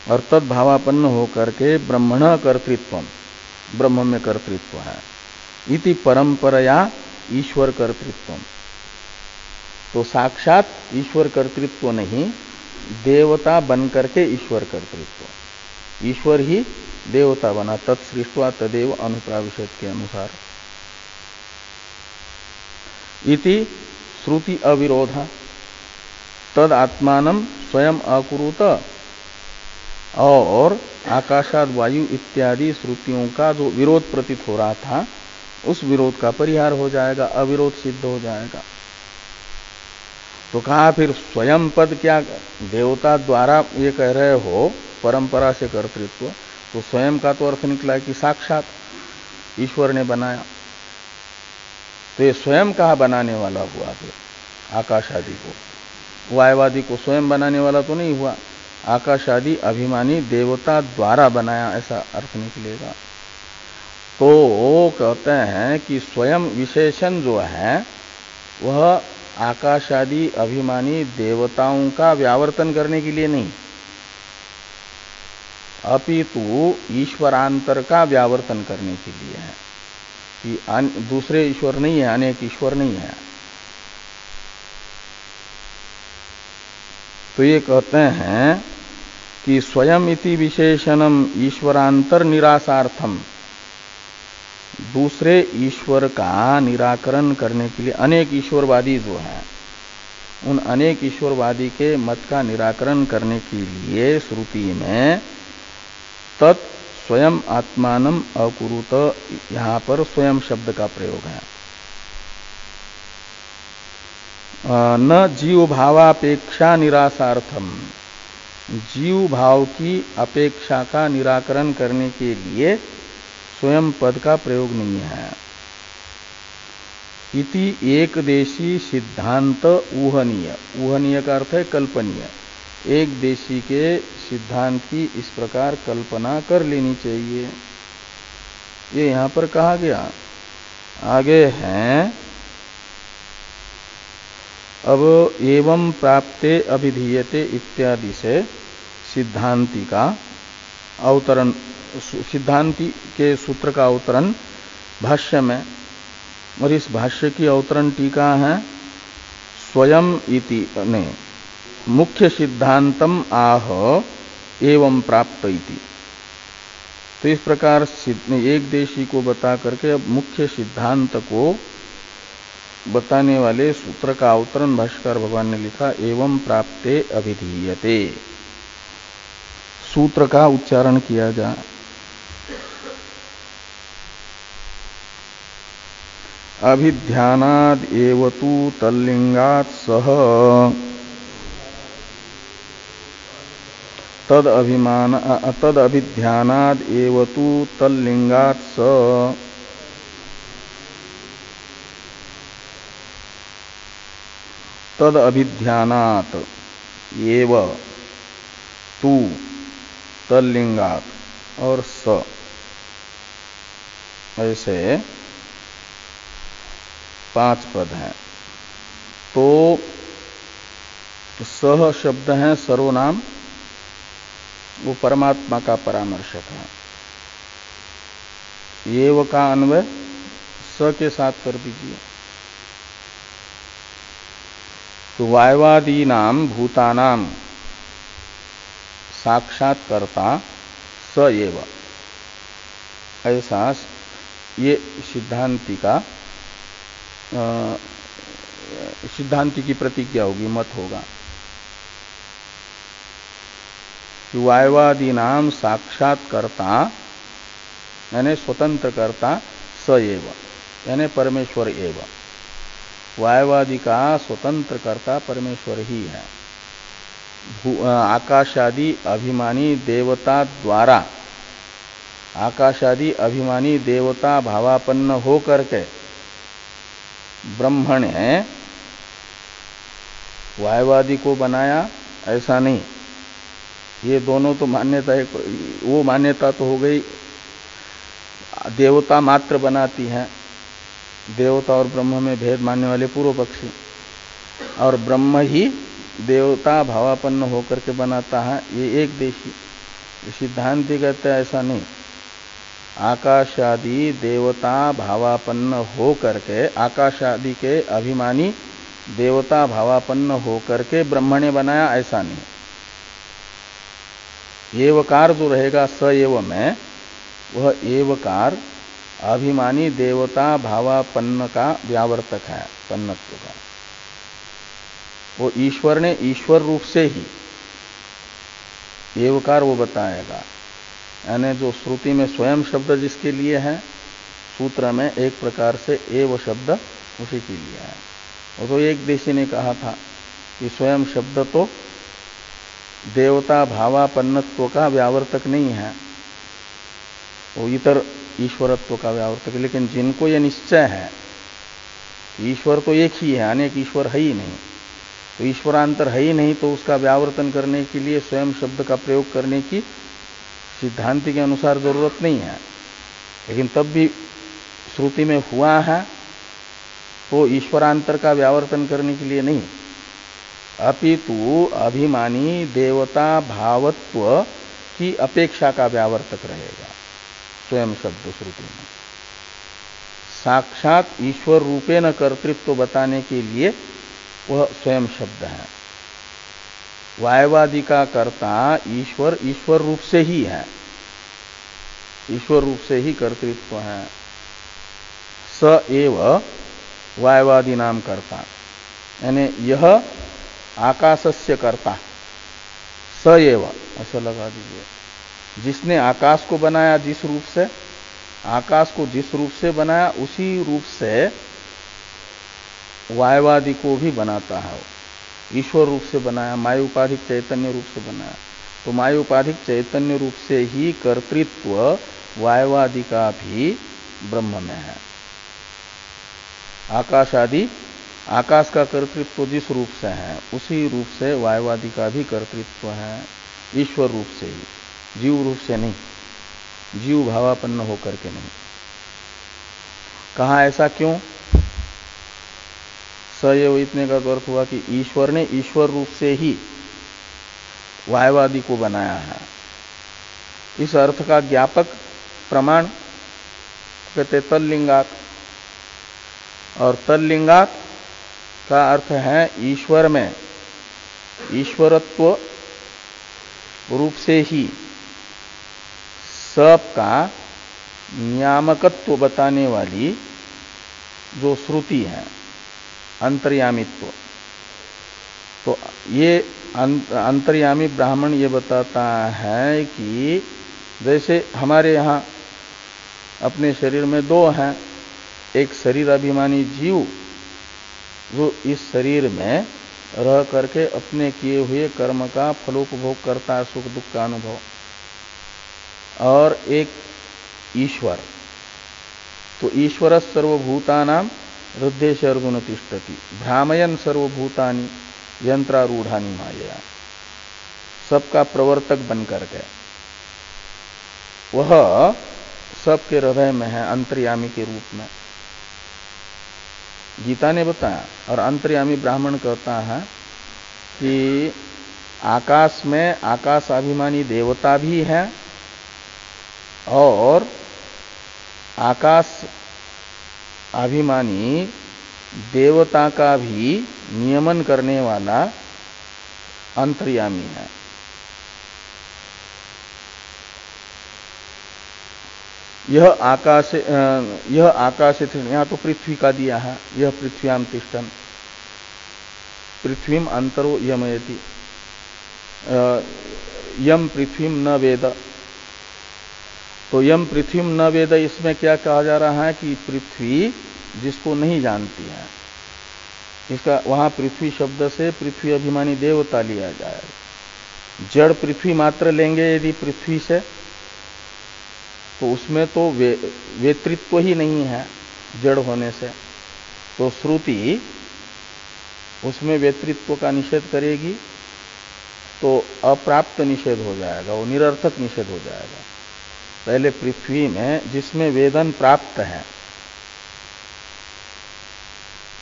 और तद्भावापन्न होकर के ब्रह्मण कर्तृत्व, ब्रह्म में कर्तृत्व है, इति परंपरया ईश्वर कर्तृत्व। तो साक्षात ईश्वर कर्तृत्व नहीं, देवता बन करके ईश्वर कर्तृत्व, ईश्वर ही देवता बना, तत्सृष्ट्वा तदेव अनुप्राविशत के अनुसार। इति श्रुति अविरोध तद आत्मानं स्वयं अकुरुत, और आकाशाद वायु इत्यादि श्रुतियों का जो विरोध प्रतीत हो रहा था उस विरोध का परिहार हो जाएगा, अविरोध सिद्ध हो जाएगा। तो कहा फिर स्वयं पद क्या, देवता द्वारा ये कह रहे हो परंपरा से कर्तृत्व, तो स्वयं का तो अर्थ निकला है कि साक्षात ईश्वर ने बनाया। तो ये स्वयं कहा बनाने वाला हुआ, फिर आकाश आदि को, वायुवादी को स्वयं बनाने वाला तो नहीं हुआ, आकाश आदि अभिमानी देवता द्वारा बनाया, ऐसा अर्थ निकलेगा। तो कहते हैं कि स्वयं विशेषण जो है वह आकाश आदि अभिमानी देवताओं का व्यावर्तन करने के लिए नहीं, अपितु ईश्वरांतर का व्यावर्तन करने के लिए है, कि दूसरे ईश्वर नहीं है, अनेक ईश्वर नहीं है। तो ये कहते हैं कि स्वयं इति विशेषणम ईश्वरांतर निरासार्थम, दूसरे ईश्वर का निराकरण करने के लिए, अनेक ईश्वरवादी जो हैं उन अनेक ईश्वरवादी के मत का निराकरण करने के लिए श्रुति में तत् स्वयं आत्मानम अकुरुत, यहां पर स्वयं शब्द का प्रयोग है। न जीव भावापेक्षा निरासार्थम, जीव भाव की अपेक्षा का निराकरण करने के लिए स्वयं पद का प्रयोग नहीं है। इति एक देशी सिद्धांत ऊहनीय, ऊहनीय का अर्थ है कल्पनीय, एक देशी के सिद्धांत की इस प्रकार कल्पना कर लेनी चाहिए, ये यहां पर कहा गया। आगे हैं अब एवं प्राप्ते अभिधीयते इत्यादि से सिद्धांति का अवतरण, सिद्धांति के सूत्र का अवतरण भाष्य में, और इस भाष्य की अवतरण टीका है स्वयं इति ने मुख्य सिद्धांतम आह एवं प्राप्त इति। तो इस प्रकार एक देशी को बता करके अब मुख्य सिद्धांत को बताने वाले सूत्र का अवतरण भाष्यकार भगवान ने लिखा एवं प्राप्ते अभिधीयते। सूत्र का उच्चारण किया जाए। अभिध्यानाद एव तु तल्लिंगात् सह तद अभिध्यानाद एव तु तल्लिंगात् स तद अभिध्यानात् एव तु तल्लिंगात् और स, ऐसे 5 पद हैं। तो सह शब्द है सर्वनाम, वो परमात्मा का परामर्शक है। एव का अन्वय स के साथ कर दीजिए। तो वायवादी नाम भूतानाम साक्षात्कर्ता स एव, ऐसा ये सिद्धांति का सिद्धांति की प्रतिज्ञा होगी, मत होगा। वायवादी नाम साक्षात्कर्ता यानी स्वतंत्र कर्ता स एव यानी परमेश्वर एव। वायवादी का स्वतंत्र कर्ता परमेश्वर ही है। आकाशादि अभिमानी देवता द्वारा, आकाशादि अभिमानी देवता भावापन्न हो करके ब्रह्म ने वायवादी को बनाया, ऐसा नहीं। ये दोनों तो मान्यता है, वो मान्यता तो हो गई देवता मात्र बनाती हैं, देवता और ब्रह्म में भेद मानने वाले पूर्व पक्षी, और ब्रह्म ही देवता भावापन्न होकर के बनाता है, ये एक देशी। सिद्धांति कहते हैं ऐसा नहीं। आकाशादि देवता भावापन्न हो करके, आकाशादि के अभिमानी देवता भावापन्न हो करके ब्रह्म ने बनाया, ऐसा नहीं। एवकार जो रहेगा स एव में, वह एवकार अभिमानी देवता भावापन्न का व्यावर्तक है, पन्नत्व का। वो ईश्वर ने ईश्वर रूप से ही एवकार वो बताएगा। यानी जो श्रुति में स्वयं शब्द जिसके लिए है, सूत्र में एक प्रकार से एव शब्द उसी के लिए है। वो तो एक देशी ने कहा था कि स्वयं शब्द तो देवता भावापन्नत्व का व्यावर्तक नहीं है, वो इतर ईश्वरत्व का व्यावर्तक। लेकिन जिनको ये निश्चय है ईश्वर तो एक ही है, अनेक ईश्वर है ही नहीं, तो ईश्वरांतर है ही नहीं, तो उसका व्यावर्तन करने के लिए स्वयं शब्द का प्रयोग करने की सिद्धांति के अनुसार जरूरत नहीं है। लेकिन तब भी श्रुति में हुआ है तो ईश्वरांतर का व्यावर्तन करने के लिए नहीं, अपितु अभिमानी देवता भावत्व की अपेक्षा का व्यावर्तक रहेगा स्वयं शब्द श्रुति में। साक्षात ईश्वर रूपे न कर्तृत्व बताने के लिए वह स्वयं शब्द है। वायवादी का कर्ता ईश्वर, ईश्वर रूप से ही है, ईश्वर रूप से ही कर्तृत्व है। स एव वायवादी नाम कर्ता, यानी यह आकाशस्य कर्ता, स एव ऐसा लगा दीजिए। जिसने आकाश को बनाया, जिस रूप से आकाश को जिस रूप से बनाया, उसी रूप से वायवादी को भी बनाता है। ईश्वर रूप से बनाया, मायुपाधिक चैतन्य रूप से बनाया, तो मायुपाधिक चैतन्य रूप से ही कर्तृत्व वायवादी का भी ब्रह्म में है। आकाश आदि, आकाश का कर्तृत्व जिस रूप से है, उसी रूप से वायवादी का भी कर्तृत्व है, ईश्वर रूप से ही, जीव रूप से नहीं, जीव भावापन्न होकर के नहीं। कहा ऐसा क्यों? सएव इतने का अर्थ हुआ कि ईश्वर ने ईश्वर रूप से ही वायवादी को बनाया है। इस अर्थ का ज्ञापक प्रमाण कहते तल्लिंगात, और तल्लिंगात का अर्थ है ईश्वर में ईश्वरत्व रूप से ही सब का नियामकत्व बताने वाली जो श्रुति है, अंतर्यामित्व, तो ये अंतर्यामी ब्राह्मण ये बताता है कि जैसे हमारे यहाँ अपने शरीर में दो हैं, एक शरीर अभिमानी जीव जो इस शरीर में रह करके अपने किए हुए कर्म का फलोपभोग करता है, सुख दुख का अनुभव, और एक ईश्वर। तो ईश्वर सर्वभूतानां हृदयेश अर्जुन तिष्ठति भ्रामयन सर्वभूतानि यंत्रारूढ़ानि माया, सबका प्रवर्तक बन करके वह सबके हृदय में है अंतर्यामी के रूप में, गीता ने बताया। और अंतर्यामी ब्राह्मण कहता है कि आकाश में आकाशाभिमानी देवता भी है और आकाश अभिमानी देवता का भी नियमन करने वाला अंतर्यामी है। यह आकाश यहाँ तो पृथ्वी का दिया है, यह पृथ्व्याम तिष्ठन पृथ्वीम अंतरो यमयति यम पृथ्वीम न वेद। तो यम पृथ्वीम न वेद, इसमें क्या कहा जा रहा है कि पृथ्वी जिसको नहीं जानती है, इसका वहां पृथ्वी शब्द से पृथ्वी अभिमानी देवता लिया जाएगा। जड़ पृथ्वी मात्र लेंगे यदि पृथ्वी से, तो उसमें तो वेतृत्व ही नहीं है जड़ होने से, तो श्रुति उसमें वेतृत्व का निषेध करेगी तो अप्राप्त निषेध हो जाएगा, वो निरर्थक निषेध हो जाएगा। पहले पृथ्वी में जिसमें वेदन प्राप्त है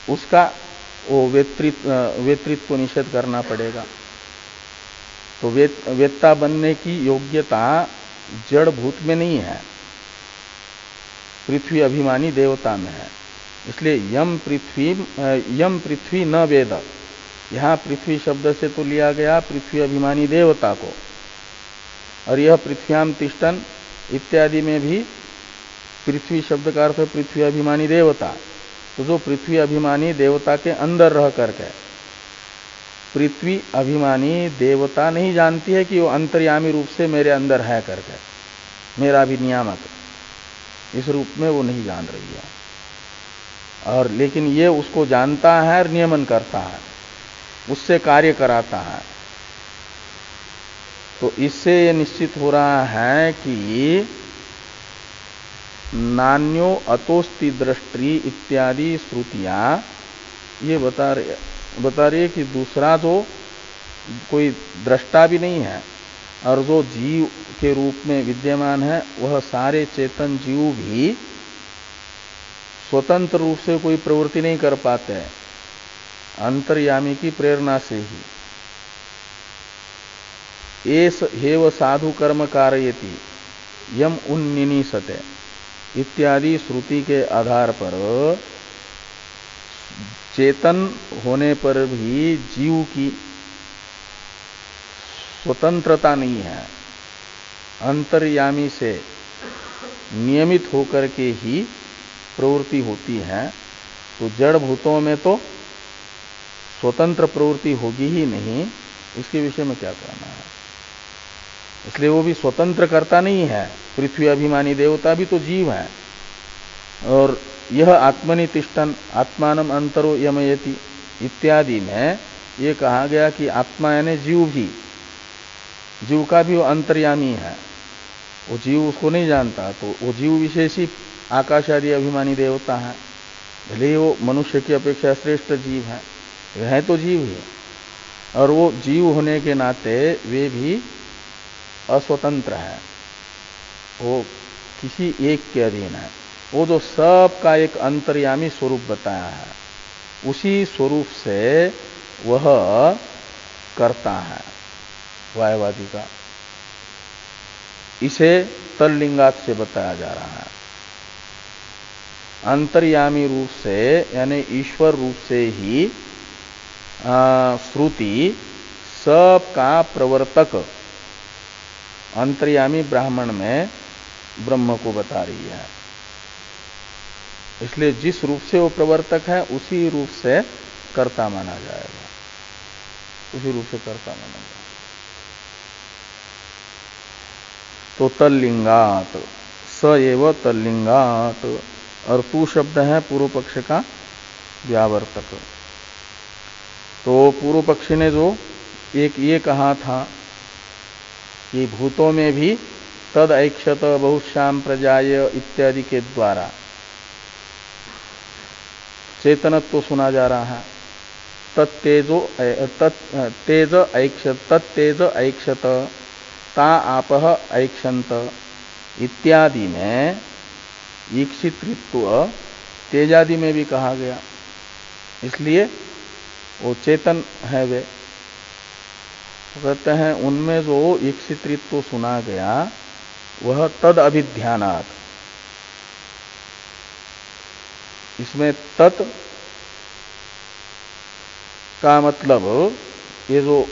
उसका वो वेतृत्व निषेध करना पड़ेगा। तो वेत्ता बनने की योग्यता जड़ भूत में नहीं है, पृथ्वी अभिमानी देवता में है। इसलिए यम पृथ्वी न वेद, यहां पृथ्वी शब्द से तो लिया गया पृथ्वी अभिमानी देवता को, और यह पृथ्व्याम तिष्ठन इत्यादि में भी पृथ्वी शब्द का अर्थ है पृथ्वी अभिमानी देवता। तो जो पृथ्वी अभिमानी देवता के अंदर रह करके पृथ्वी अभिमानी देवता नहीं जानती है कि वो अंतर्यामी रूप से मेरे अंदर है करके, मेरा भी नियामक, इस रूप में वो नहीं जान रही है। और लेकिन ये उसको जानता है और नियमन करता है, उससे कार्य कराता है। तो इससे ये निश्चित हो रहा है कि नान्यो अतोस्ति दृष्टि इत्यादि श्रुतियां ये बता रही है कि दूसरा जो कोई दृष्टा भी नहीं है और जो जीव के रूप में विद्यमान है, वह सारे चेतन जीव भी स्वतंत्र रूप से कोई प्रवृत्ति नहीं कर पाते हैं, अंतर्यामी की प्रेरणा से ही। एस हेव साधु कर्म कारयति यम उन्निनीसते इत्यादि श्रुति के आधार पर चेतन होने पर भी जीव की स्वतंत्रता नहीं है, अंतर्यामी से नियमित होकर के ही प्रवृत्ति होती है। तो जड़ भूतों में तो स्वतंत्र प्रवृत्ति होगी ही नहीं, इसके विषय में क्या कहना है। इसलिए वो भी स्वतंत्र करता नहीं है, पृथ्वी अभिमानी देवता भी तो जीव है। और यह आत्मनि तिष्ठन आत्मानम अंतरो यमयति इत्यादि में ये कहा गया कि आत्मा यानी जीव का भी वो अंतर्यामी है, वो जीव उसको नहीं जानता, तो वो जीव विशेषी आकाश आदि अभिमानी देवता है, भले ही वो मनुष्य की अपेक्षा श्रेष्ठ जीव है तो जीव ही, और वो जीव होने के नाते वे भी अस्वतंत्र है, वो किसी एक के अधीन है। वो जो सब का एक अंतर्यामी स्वरूप बताया है, उसी स्वरूप से वह करता है वायवादी का। इसे तल्लिंगात से बताया जा रहा है। अंतर्यामी रूप से यानी ईश्वर रूप से ही श्रुति सब का प्रवर्तक अंतर्यामी ब्राह्मण में ब्रह्म को बता रही है। इसलिए जिस रूप से वो प्रवर्तक है उसी रूप से कर्ता माना जाएगा, उसी रूप से कर्ता माना जाएगा। तो तल्लिंगात, स एव तल्लिंगात, और तू शब्द है पूर्व पक्ष का व्यावर्तक। तो पूर्व पक्षी ने जो एक ये कहा था कि भूतों में भी तद ऐक्षत बहुश्याम प्रजाय इत्यादि के द्वारा चेतनत्व सुना जा रहा है। तत्तेज ऐक्षत ता आपह ऐक्षंत इत्यादि में ईक्षितृत्व तेजादि में भी कहा गया, इसलिए वो चेतन है वे। कहते हैं उनमें जो ईक्षितृत्व सुना गया वह तद अभिध्यानात्, इसमें तत् का मतलब ये जो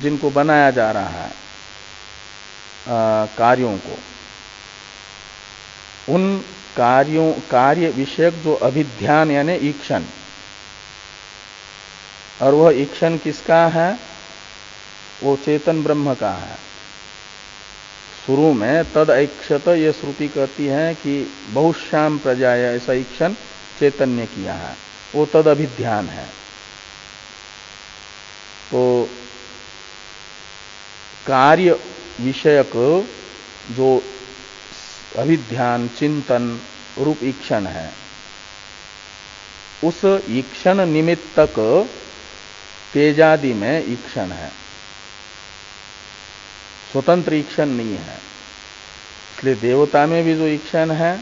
जिनको बनाया जा रहा है कार्यों को, उन कार्य विषयक जो अभिध्यान यानी ईक्षण, और वह ईक्षण किसका है? वो चेतन ब्रह्म का है। शुरू में तद ऐक्षत ये श्रुति कहती है कि बहुश्याम प्रजाय, ऐसा ईक्षण चैतन्य किया है, वो तद अभिध्यान है। तो कार्य विषयक जो अभिध्यान चिंतन रूप ईक्षण है, उस ईक्षण निमित्तक तेजादि में ईक्षण है, स्वतंत्र ईक्षण नहीं है। इसलिए देवता में भी जो ईक्षण है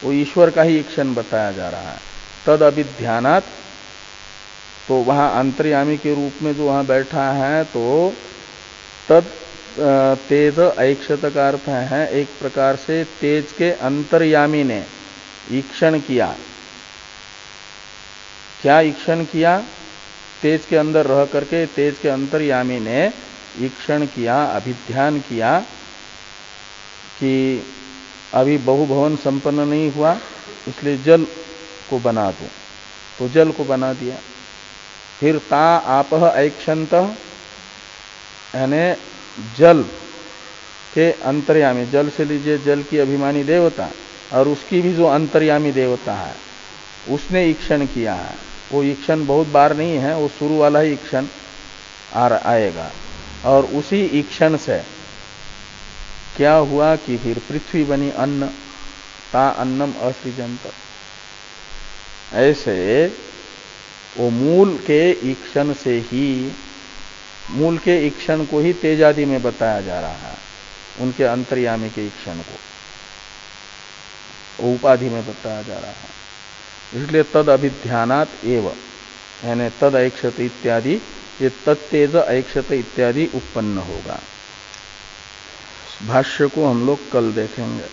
वो ईश्वर का ही ईक्षण बताया जा रहा है। तद अभिध्यानात्, तो वहां अंतर्यामी के रूप में जो वहां बैठा है, तो तद तेज ऐक्षत का अर्थ है एक प्रकार से तेज के अंतर्यामी ने ईक्षण किया। क्या ईक्षण किया? तेज के अंदर रह करके तेज के अंतर्यामी ने ईक्षण किया, अभिध्यान किया कि अभी बहुभवन संपन्न नहीं हुआ, इसलिए जल को बना दूं, तो जल को बना दिया। फिर ता आपह ऐक्षंत, यानी जल के अंतर्यामी, जल से लीजिए जल की अभिमानी देवता, और उसकी भी जो अंतर्यामी देवता है उसने ईक्षण किया है। वो ईक्षण बहुत बार नहीं है, वो शुरू वाला ही ईक्षण आएगा। और उसी ईक्षण से क्या हुआ कि फिर पृथ्वी बनी अन्न, ता अन्नम असृजंत। ऐसे वो मूल के ईक्षण से ही, मूल के ईक्षण को ही तेजादि में बताया जा रहा है, उनके अंतर्यामी के ईक्षण को उपाधि में बताया जा रहा है। इसलिए तद अभिध्यानात् एव, यानी तद ऐक्षत इत्यादि, ये तत्तेज ऐक्षत इत्यादि उत्पन्न होगा। भाष्य को हम लोग कल देखेंगे।